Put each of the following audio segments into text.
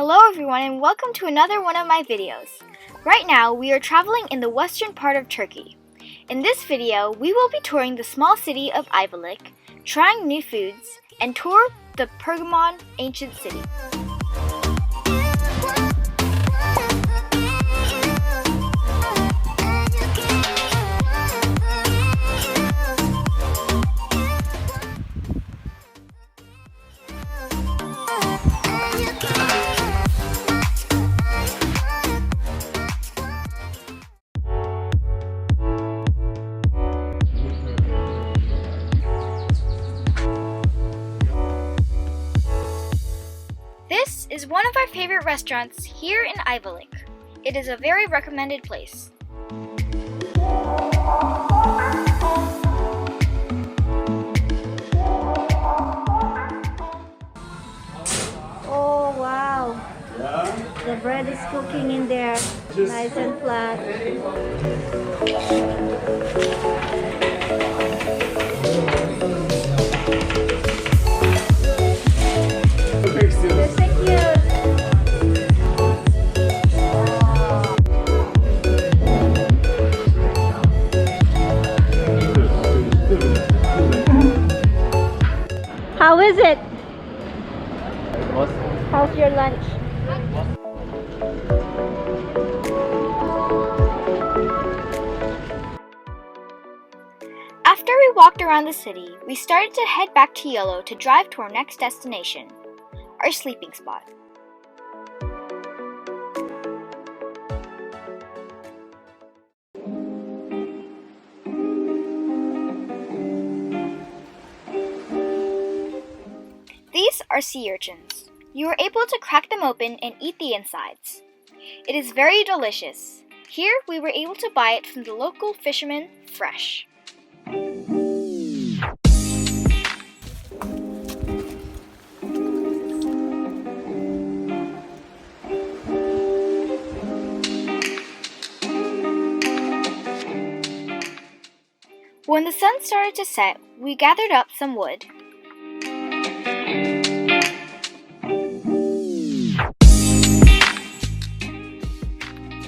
Hello everyone and welcome to another one of my videos. Right now we are traveling in the western part of Turkey. In this video we will be touring the small city of Ayvalik, trying new foods, and tour the Pergamon ancient city. This is one of our favorite restaurants here in Ayvalik. It is a very recommended place. Oh wow! Yeah. The bread is cooking in there, nice and flat. They're so cute. How is it? How's your lunch? After we walked around the city, we started to head back to YOLO to drive to our next destination, our sleeping spot. These are sea urchins. You are able to crack them open and eat the insides. It is very delicious. Here we were able to buy it from the local fishermen fresh. When the sun started to set, we gathered up some wood.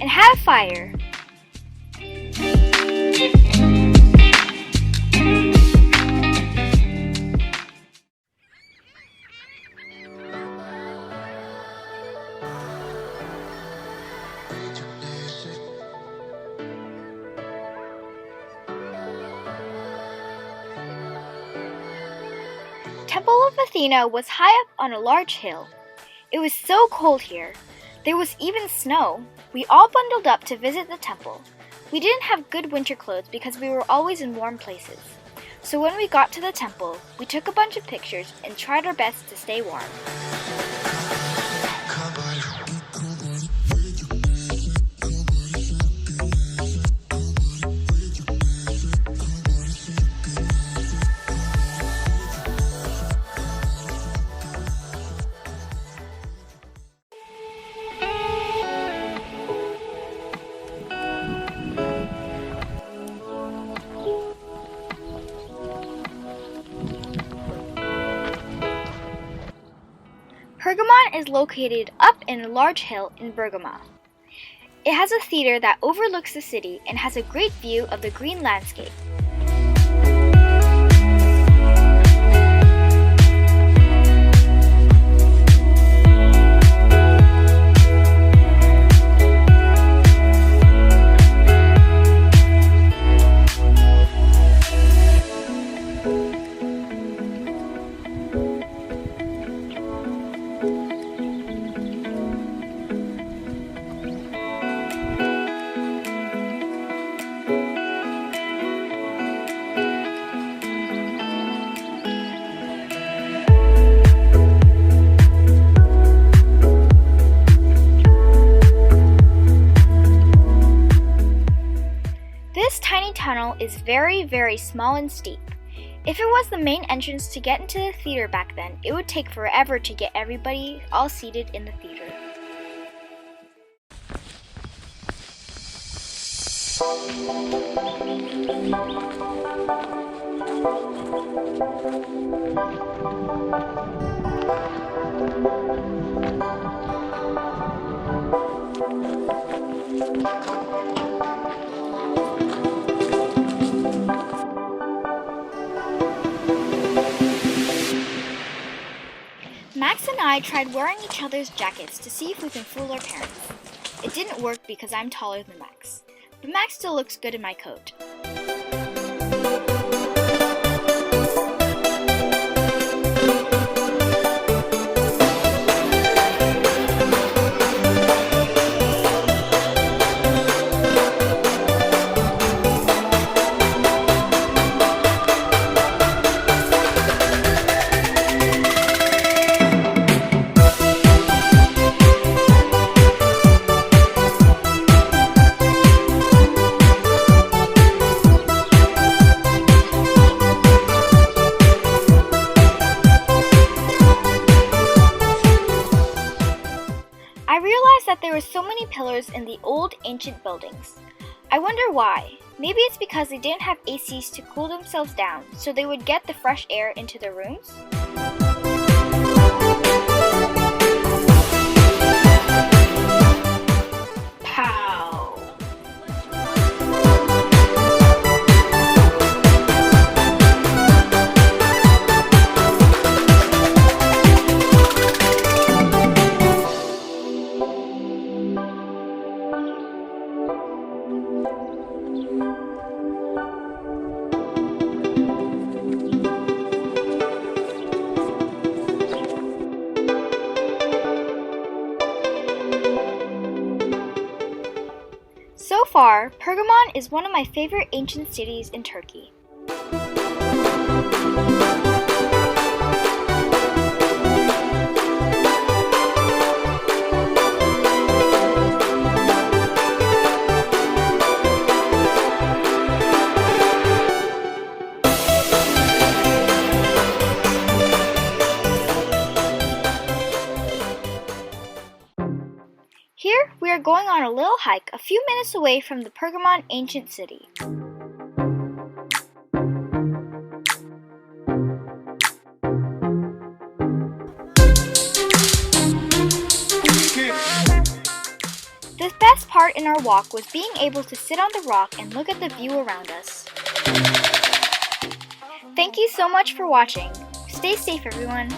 And had a fire. Temple of Athena was high up on a large hill. It was so cold here. There was even snow. We all bundled up to visit the temple. We didn't have good winter clothes because we were always in warm places. So when we got to the temple, we took a bunch of pictures and tried our best to stay warm. Pergamon is located up in a large hill in Pergamon. It has a theater that overlooks the city and has a great view of the green landscape. This tiny tunnel is very small and steep. If it was the main entrance to get into the theater back then, it would take forever to get everybody all seated in the theater. and I tried wearing each other's jackets to see if we can fool our parents. It didn't work because I'm taller than Max, but Max still looks good in my coat. I realized that there were so many pillars in the old ancient buildings. I wonder why. Maybe it's because they didn't have ACs to cool themselves down, so they would get the fresh air into their rooms? Pow! So far, Pergamon is one of my favorite ancient cities in Turkey. Here, we are going on a little hike a few minutes away from the Pergamon ancient city. The best part in our walk was being able to sit on the rock and look at the view around us. Thank you so much for watching. Stay safe, everyone.